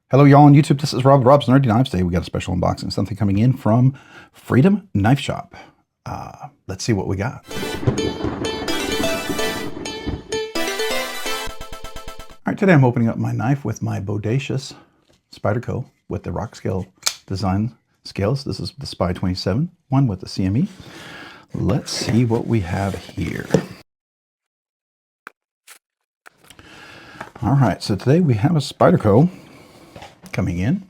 Hello, y'all on YouTube. This is Rob's Nerdy Knives. Today we got a special unboxing, something coming in from Freedom Knife Shop. Let's see what we got. All right, today I'm opening up my knife with my Bodacious Spyderco with the Rockscale Design scales. This is the Spy 27 one with the CME. Let's see what we have here. All right, so today we have a Spyderco coming in.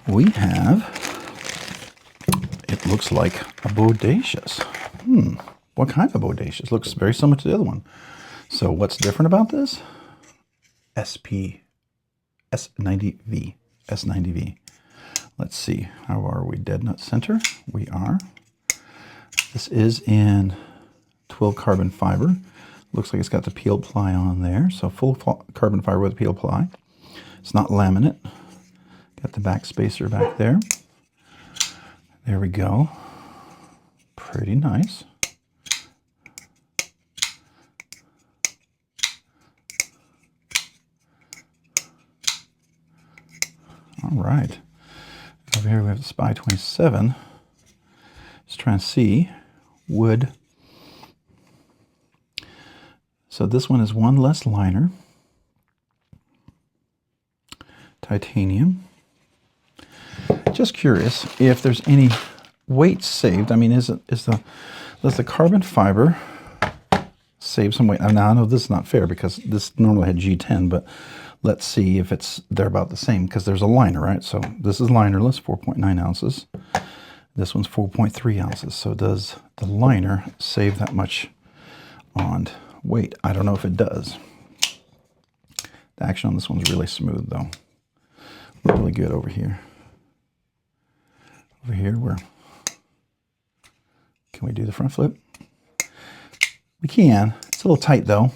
We have, it looks like a Bodacious. What kind of Bodacious? Looks very similar to the other one. So what's different about this? S90V. S90V. Let's see. How are we? Dead nut center? We are. This is in 12 carbon fiber. Looks like it's got the peel ply on there. So full carbon fiber with peel ply. It's not laminate. Got the back spacer back there. There we go. Pretty nice. All right. Over here we have the Spy 27. Let's try and see. Wood. So this one is one less liner. Titanium. Just curious if there's any weight saved. I mean, does the carbon fiber save some weight? Now I know this is not fair because this normally had G10, but let's see if they're about the same because there's a liner, right? So this is linerless, 4.9 ounces. This one's 4.3 ounces. So does the liner save that much on weight? I don't know if it does. The action on this one's really smooth though. Really good over here. Over here, can we do the front flip? We can. It's a little tight though.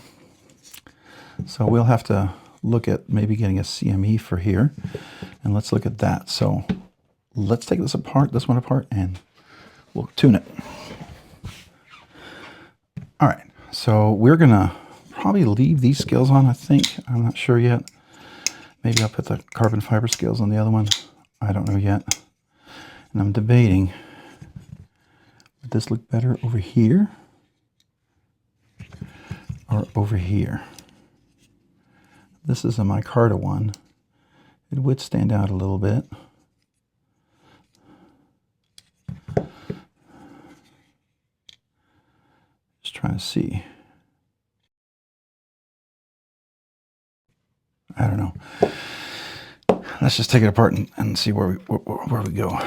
So we'll have to look at maybe getting a CME for here. And let's look at that. So let's take this one apart, and we'll tune it. All right. So we're going to probably leave these scales on, I think. I'm not sure yet. Maybe I'll put the carbon fiber scales on the other one. I don't know yet. And I'm debating, would this look better over here or over here? This is a micarta one. It would stand out a little bit. Just trying to see. I don't know. Let's just take it apart and see where we go.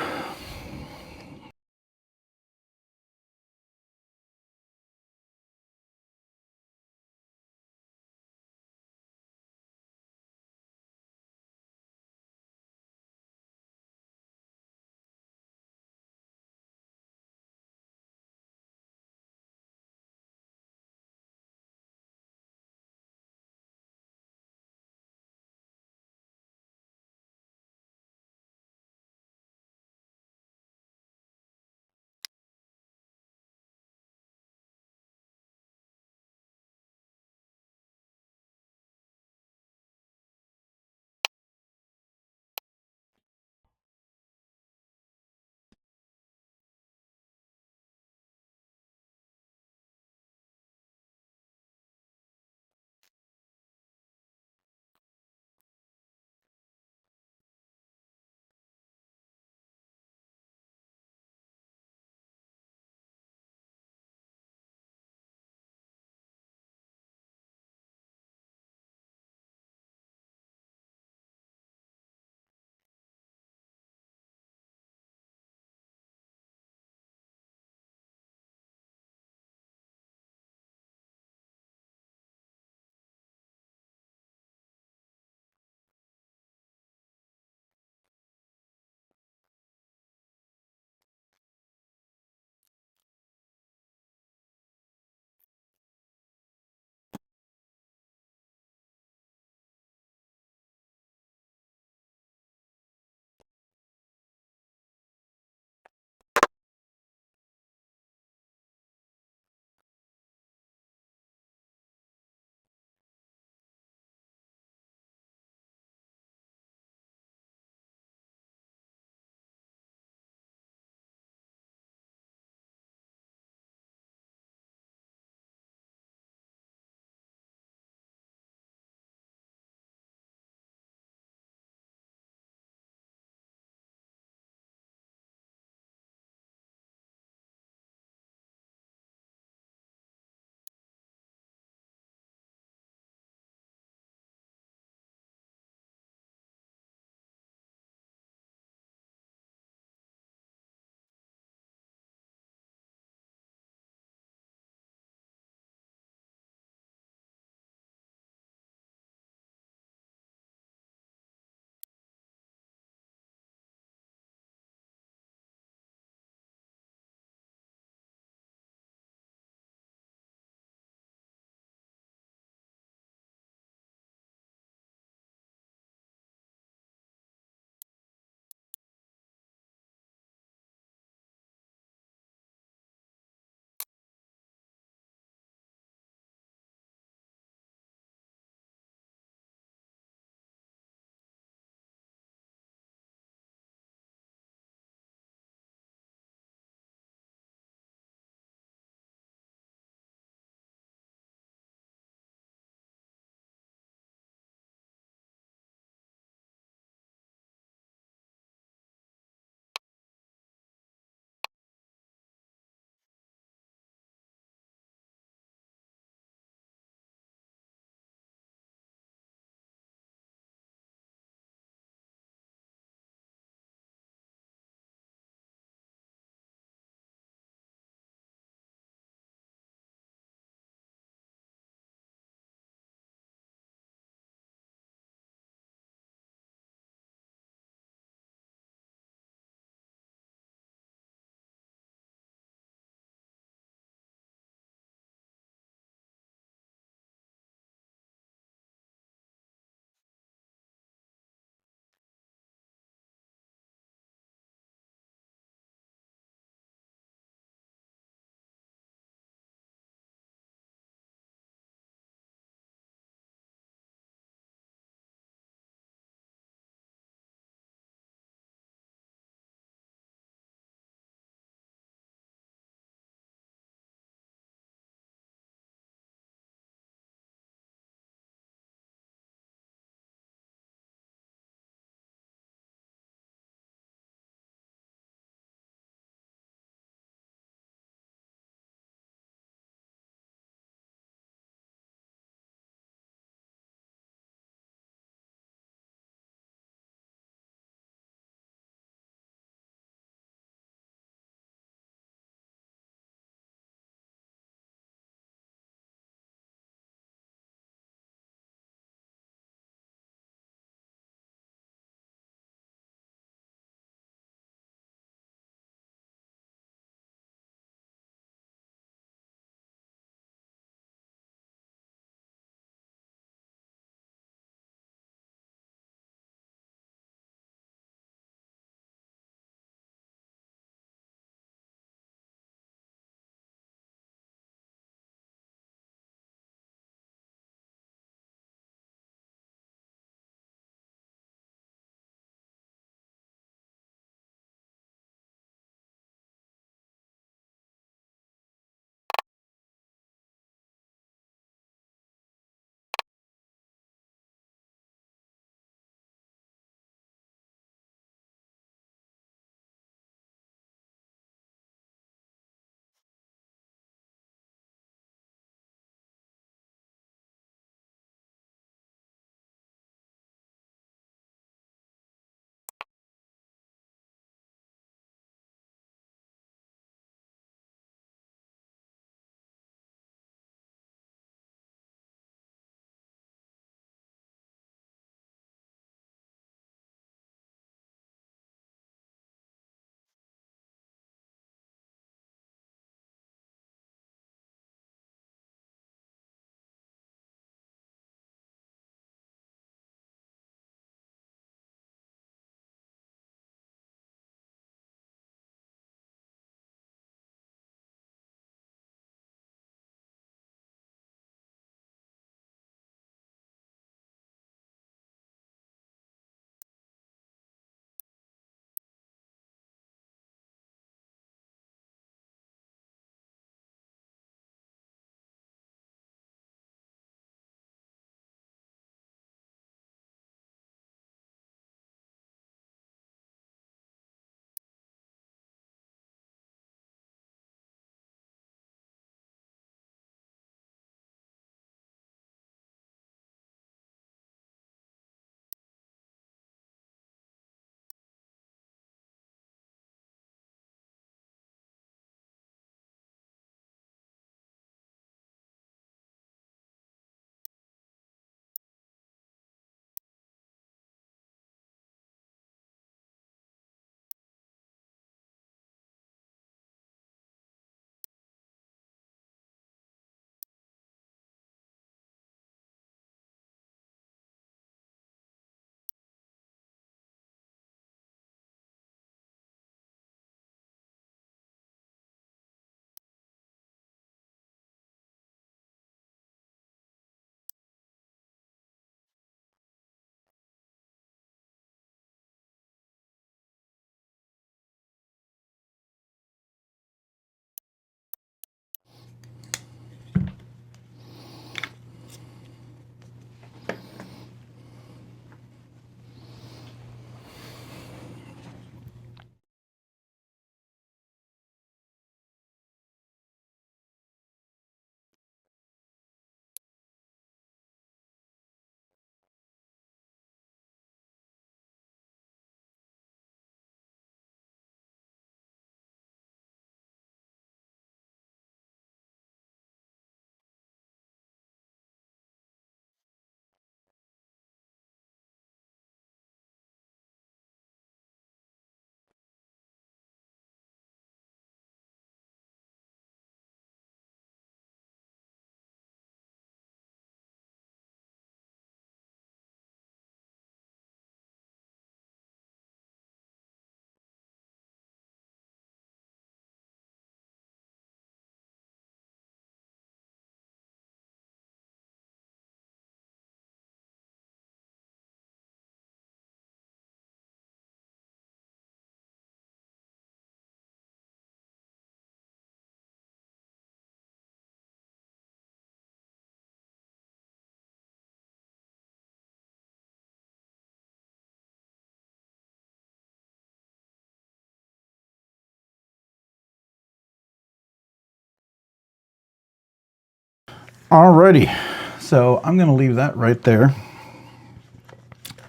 Alrighty, so I'm going to leave that right there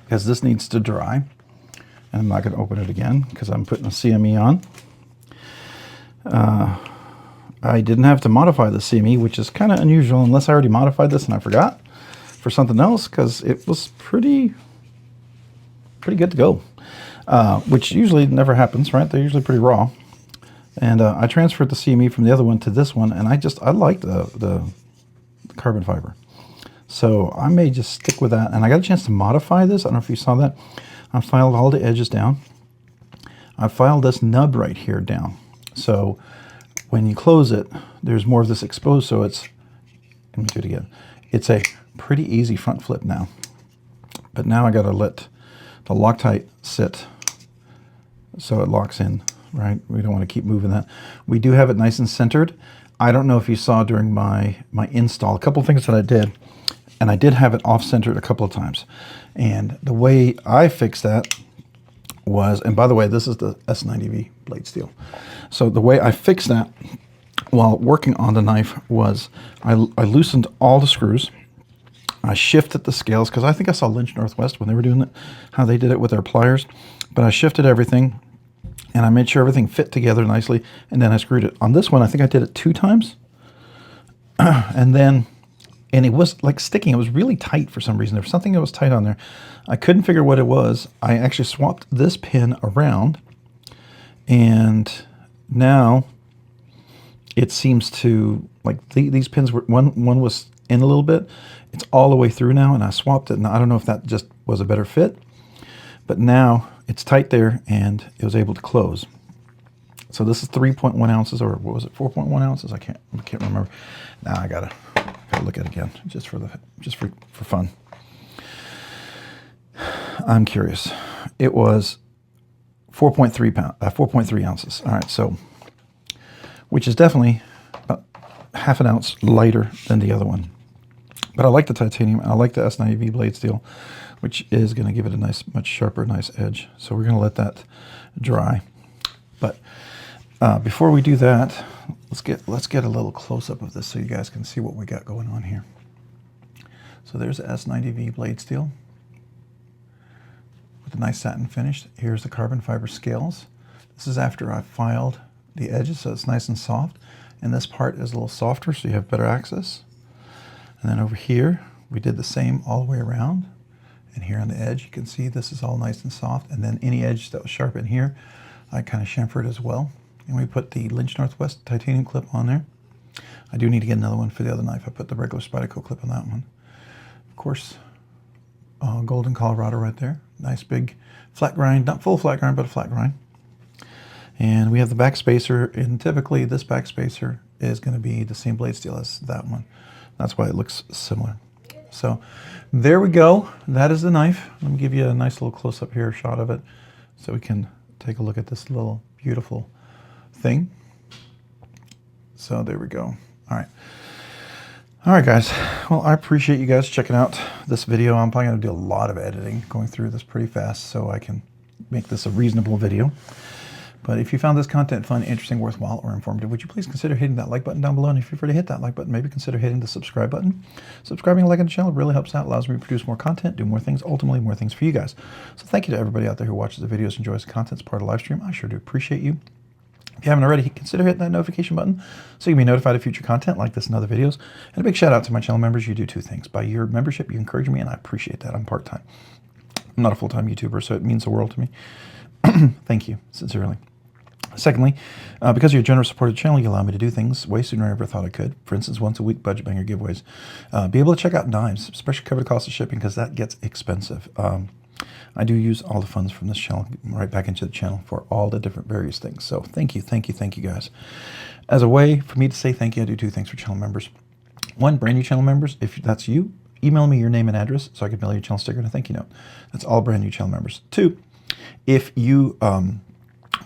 because this needs to dry. And I'm not going to open it again because I'm putting a CME on. I didn't have to modify the CME, which is kind of unusual unless I already modified this and I forgot for something else, because it was pretty good to go, which usually never happens, right? They're usually pretty raw. And I transferred the CME from the other one to this one, and I like the carbon fiber. So I may just stick with that. And I got a chance to modify this. I don't know if you saw that. I filed all the edges down. I filed this nub right here down. So when you close it, there's more of this exposed, so it's, let me do it again. It's a pretty easy front flip now. But now I gotta let the Loctite sit so it locks in, right? We don't want to keep moving that. We do have it nice and centered. I don't know if you saw during my install, a couple of things that I did, and I did have it off-centered a couple of times. And the way I fixed that was, and by the way, this is the S90V blade steel. So the way I fixed that while working on the knife was I loosened all the screws. I shifted the scales because I think I saw Lynch Northwest when they were doing it, how they did it with their pliers. But I shifted everything and I made sure everything fit together nicely, and then I screwed it. On this one, I think I did it 2 times. And it was like sticking. It was really tight for some reason. There was something that was tight on there. I couldn't figure what it was. I actually swapped this pin around, and now it seems to, like these pins were, one was in a little bit. It's all the way through now, and I swapped it. And I don't know if that just was a better fit, but now it's tight there and it was able to close. So this is 3.1 ounces, or what was it, 4.1 ounces? I can't remember. Now I gotta look at it again just for fun. I'm curious. It was 4.3 ounces. All right, so which is definitely about half an ounce lighter than the other one. But I like the titanium. I like the S90V blade steel, which is going to give it a nice, much sharper, nice edge. So we're going to let that dry. But before we do that, let's get a little close up of this so you guys can see what we got going on here. So there's the S90V blade steel with a nice satin finish. Here's the carbon fiber scales. This is after I filed the edges, so it's nice and soft. And this part is a little softer, so you have better access. And then over here, we did the same all the way around. And here on the edge, you can see this is all nice and soft. And then any edge that was sharp in here, I kind of chamfered as well. And we put the Lynch Northwest titanium clip on there. I do need to get another one for the other knife. I put the regular Spyderco clip on that one. Of course, Golden Colorado right there. Nice big flat grind, not full flat grind, but a flat grind. And we have the back spacer, and typically this back spacer is going to be the same blade steel as that one. That's why it looks similar. So there we go. That is the knife. Let me give you a nice little close-up here shot of it so we can take a look at this little beautiful thing. So there we go. All right. All right, guys. Well, I appreciate you guys checking out this video. I'm probably going to do a lot of editing, going through this pretty fast so I can make this a reasonable video. But if you found this content fun, interesting, worthwhile, or informative, would you please consider hitting that like button down below? And if you're free to hit that like button, maybe consider hitting the subscribe button. Subscribing and liking the channel really helps out, allows me to produce more content, do more things, ultimately more things for you guys. So thank you to everybody out there who watches the videos, enjoys the content, is part of the live stream. I sure do appreciate you. If you haven't already, consider hitting that notification button so you can be notified of future content like this and other videos. And a big shout out to my channel members. You do 2 things. By your membership, you encourage me, and I appreciate that. I'm part-time. I'm not a full-time YouTuber, so it means the world to me. Thank you, sincerely. Secondly, because of your generous support of the channel, you allow me to do things way sooner than I ever thought I could. For instance, once a week budget banger giveaways. Be able to check out knives, especially cover the cost of shipping, because that gets expensive. I do use all the funds from this channel right back into the channel for all the different various things. So thank you guys. As a way for me to say thank you, I do 2 things for channel members. 1, brand new channel members. If that's you, email me your name and address so I can mail you a channel sticker and a thank you note. That's all brand new channel members. 2, if you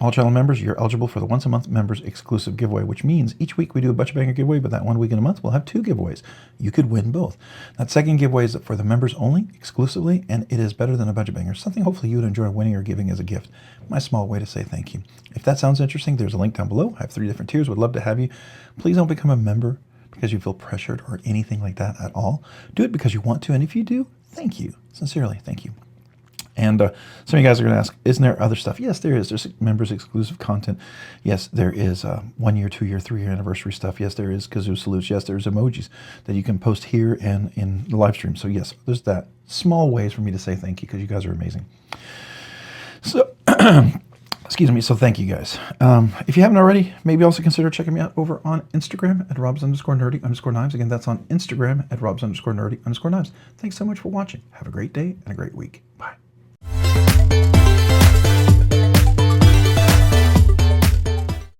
all channel members, you're eligible for the once a month members exclusive giveaway, which means each week we do a budget banger giveaway, but that one week in a month we'll have 2 giveaways. You could win both. That second giveaway is for the members only, exclusively, and it is better than a budget banger. Something hopefully you would enjoy winning or giving as a gift. My small way to say thank you. If that sounds interesting, there's a link down below. I have 3 different tiers. Would love to have you. Please don't become a member because you feel pressured or anything like that at all. Do it because you want to, and if you do, thank you. Sincerely, thank you. And some of you guys are going to ask, isn't there other stuff? Yes, there is. There's members exclusive content. Yes, there is 1 year, 2 year, 3 year anniversary stuff. Yes, there is kazoo salutes. Yes, there's emojis that you can post here and in the live stream. So yes, there's that. Small ways for me to say thank you because you guys are amazing. So, excuse me. So thank you guys. If you haven't already, maybe also consider checking me out over on Instagram at Robs_nerdy_knives. Again, that's on Instagram at Robs_nerdy_knives. Thanks so much for watching. Have a great day and a great week. Bye.